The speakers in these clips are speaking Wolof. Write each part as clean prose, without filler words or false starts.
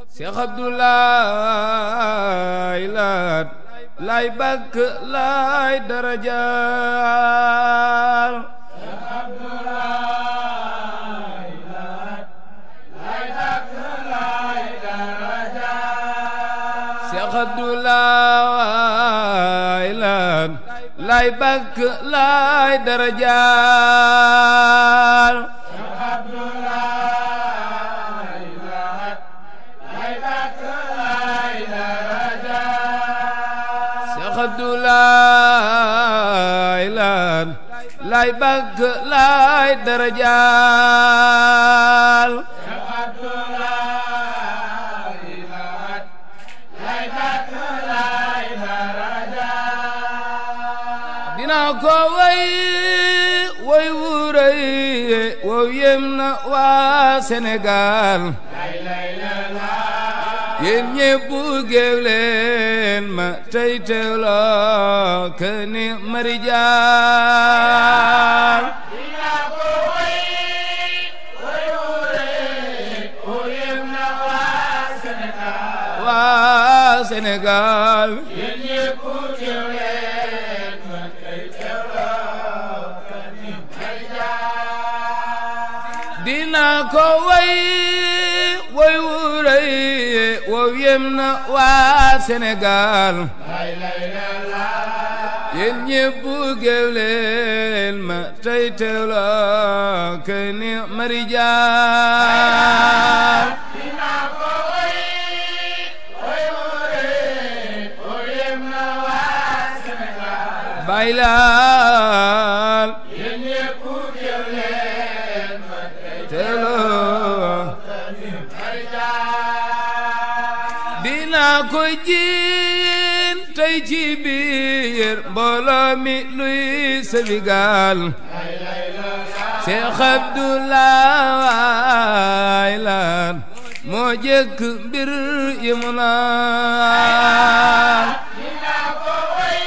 Seex Abdulaay Laat lay bakk lay darajaal Seex Abdulaay Laat lay bakk lay darajaal Seex Abdulaay Laat lay bakk lay darajaal Abdulaay Laat lay bakk lay darajaal Seex Abdulaay Laat lay bakk lay darajaal dinaa ko way wu rëy wow yem na waa Sénégal yéen ñépp géew leen ma tey teewloo këni mari jaal dinaa ko way wu rëy wow yem na waa Sénégal yéen ñépp géew leen ma tey teewloo këni mari jaal dinaa ko way wu rëy wow yem na waa Sénégal yéen ñépp géew leen ma tey teewloo këni mari jaal dinaa ko way wu rëy wow yem na waa Sénégal Baay Laal yéen ñépp géew leen ma tey teewloo dinaa ko jiin tey ci biir mbooloo mi luy Sénégal Seex Abdulaay Laat moo jëkk mbir yi mu naan dinaa ko way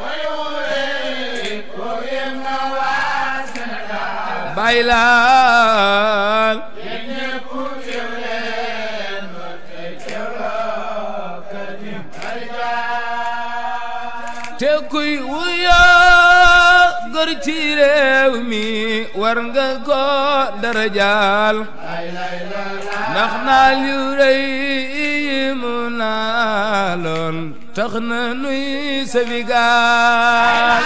wu rëy wow yem na waa Sénégal Baay Laal yéen ñépp géew leen ma tey teewloo këni mari jaal te kuy wuyoo góor ci réew mi war nga ko darajaal ndax naal yu rëy yi mu naaloon tax na nuy Sénégal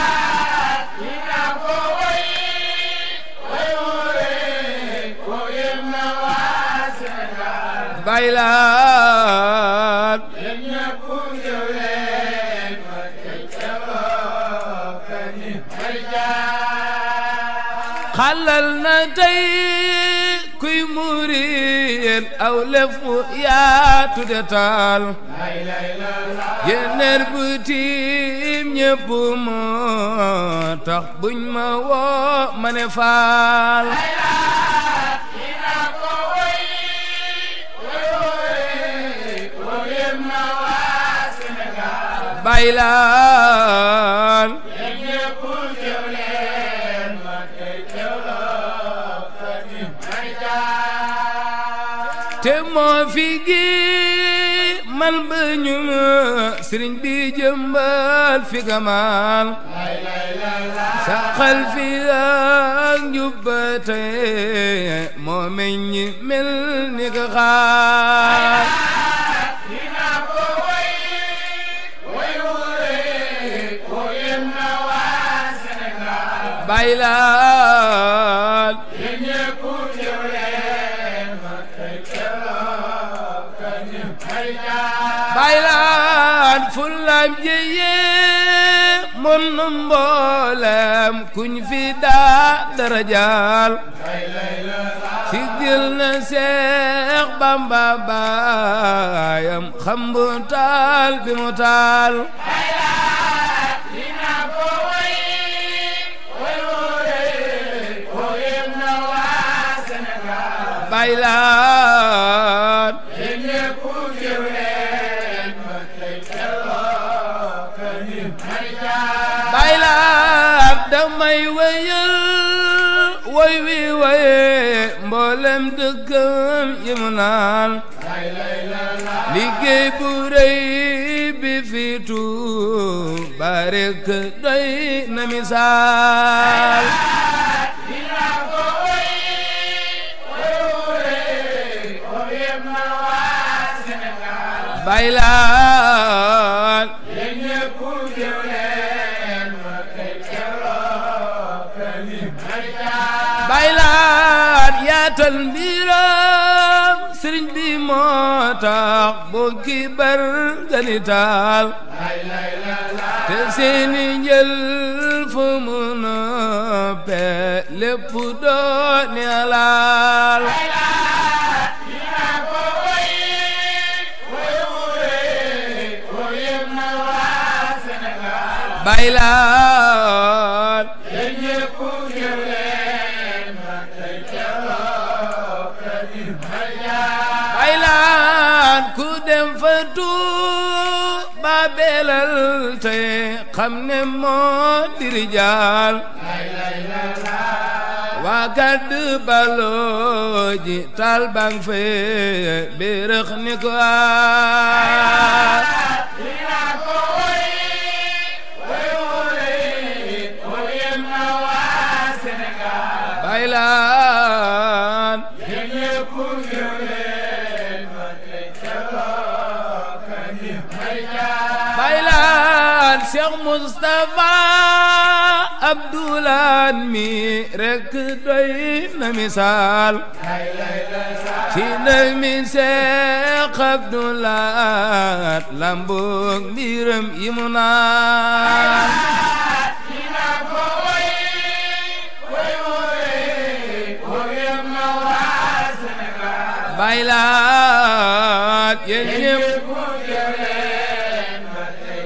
dinaa ko way wu rëy wow yem na waa Sénégal Baay Laat yéen ñépp géew leen ma tey teewloo këni mari jaal xalal na tey kuy murit aw lefu yaa tudde taal yéenéer bu tiim ñépp moo tax buñ ma woo ma ne faal dinaa ko way wu rëy wow yem na waa Sénégal Baay Laal yéen ñépp géew leen ma tey teewloo këni mari jaal te moo fi gi man ba ñu sëriñ bi jëmbal fi gamal saxal fi ak njubbate moo meññi mel ni ka xaar dinaa ko way wu rëy wow yem na waa Sénégal Baay Laal yéen ñépp géew leen ma tey teewloo këni mari jaal Baay Laal fulam jeye mon mboolem kuñ fi daa darajaal sigil na Seex Bamba baayam xambu taal bi mu taal dinaa ko way wu rëy wow yem na waa Sénégal Baay Laal yéen ñépp géew leen ma tey teewloo këni mari jaal Baay Laal damay wéyal woy wi woye mboolem dëkkam yi mu naan naan liggéey bu rëy bi fi Tuuba rekk doy na misaal baylaan baylaan yaatal mbiram sëriñ bi moo tax boo kibar ganitaal te seeni njël fu mu noppee lépp doon yalaal baylaan baylaan ku dem fa Tuuba belal te xam ne moo di rijaal waa gàdd baloo ji taal bang fee bérëx ni ko baylaan baylaan Cheikh Moustapha Abdoulaye mi rekk doy na misaal ci na mi Cheikh Abdoulaye lamboog mbiram yi mu naan baylaan yéen ñépp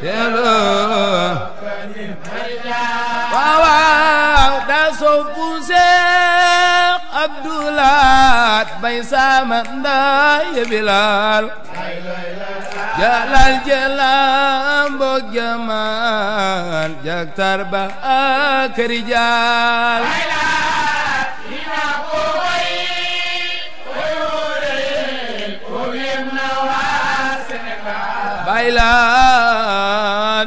teeloo waaw waaw daa soppu Seex Abdulaat bay sama ndaay Bilaal jalal jalam boog jamaal jaktar ba ak rijaal baylaan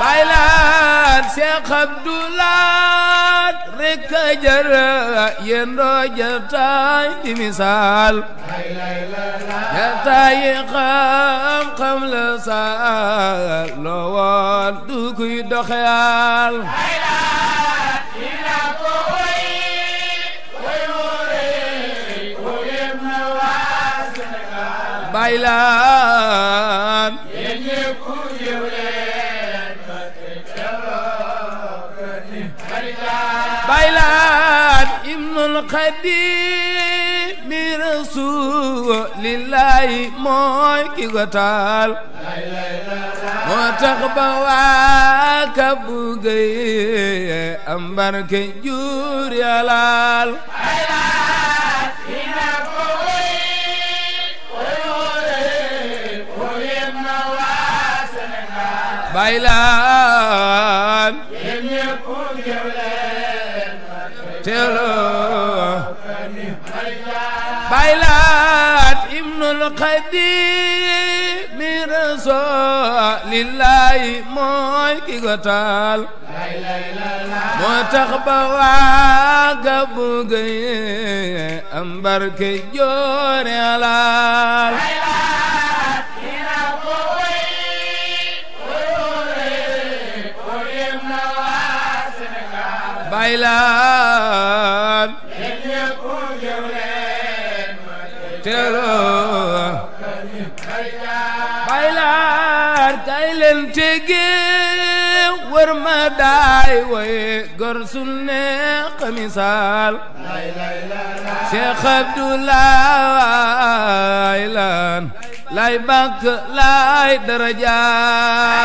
baylaan Seex Abdulaat rekk a jar yéen doo jataay di misaal jataay xam-xam la saal loo woon du kuy doxeyal baylaan baylaan ibnul Xaadim mi Rasuulillaahi mooy ki ko taal moo tax ba waa Kabbu Gey am barke jur yalaal baylaan teeloo baylaan ibnul Xaadim mi Rasuulillaahi mooy ki ko taal moo tax ba waa Kabbu Gey am barke joor yalaal baylaan teeloo baylaan kay leen tege war ma daay way gor su neex misaal Cheikh Abdoulaye laan lay bakk lay darajaat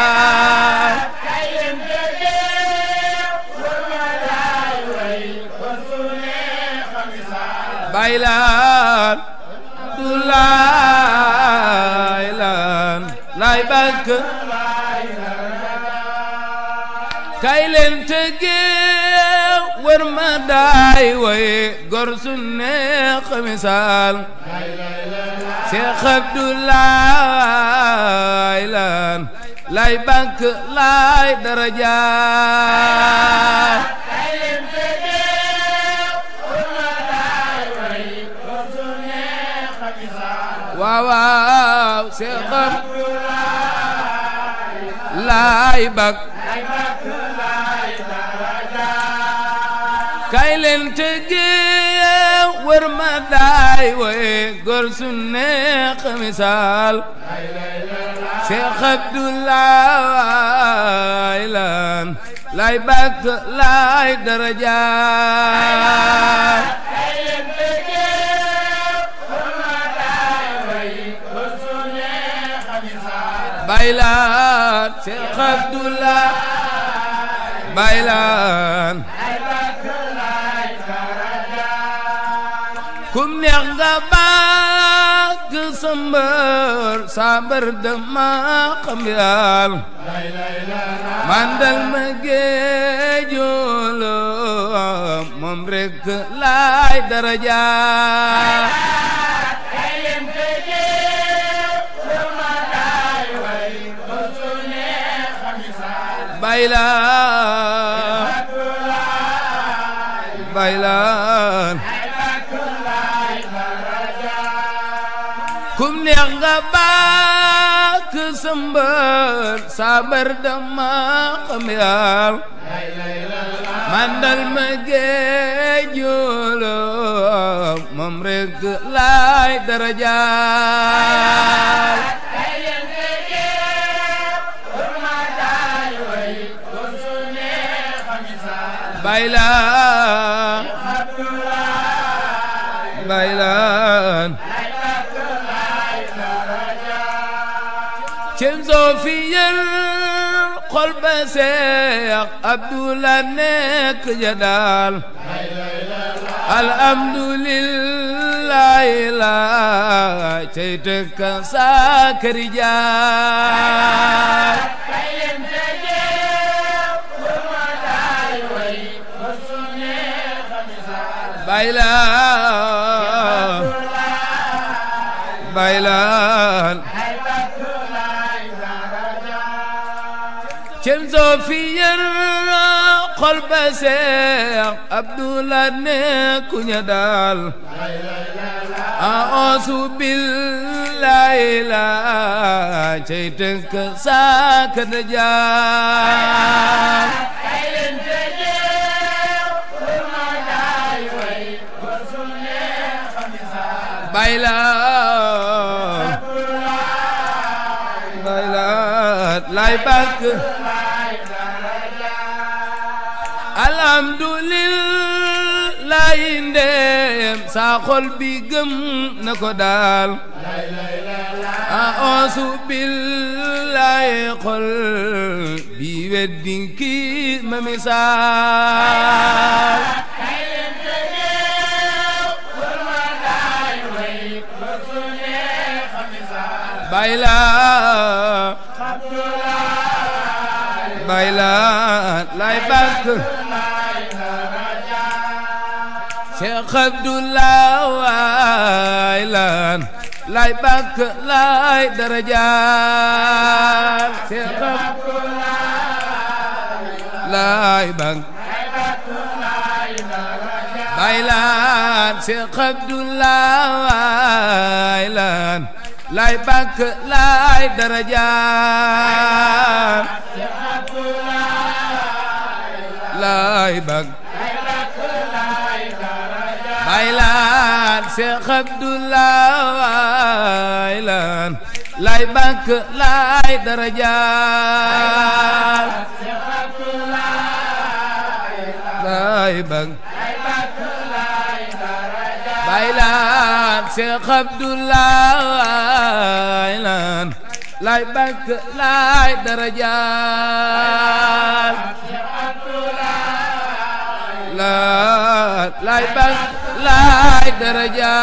baylaan Abdoulaye laan lay bakk kay leen tegeew daay way gor su neex misaal Seex Abdulaay laan lay bank lay daraja waaw waaw Seex Abdulaay bank kay leen tëggee wër ma daay way góor su neex misaal Seex Abdulaay laan lay bakk lay daraja kay leen tëggee wër ma daay way góor su neex misaal baylaan Seex Abdulaay baylaan kum neex nga bàkk sa mbër dama xam yàll mandal ma géejolo moom rekk laay daraja baylaan kum neex nga bàkk sa mbër dama xam yàll mandal ma géejolo moom rekk laay daraja baylaan cem soo fi yër xol ba Seex Abdulaay nekk ja daal alhamdulillahi la cey tekka saa këri jaar baylaan cem soo fi yër xol ba Seex Abdulaay nekku ña daal a'uuzu billaahi la cey tënk saaka da jaar baylaan lay bakk alhamdulillahi ndéem sa xol bi gëm na ko daal a'uuzu billahi xol bi weddi kii ma misaal baylaan lay bakk Seex Abdulaay laan lay bakk lay daraja Seex Abdulaay bakk baylaan Seex Abdulaay laan lay bakk lay daraja lay bakk baylaan Seex Abdulaay laan lay bakk lay daraja lay bakk baylaan Seex Abdulaay laan lay bakk lay daraja lay bakk lay daraja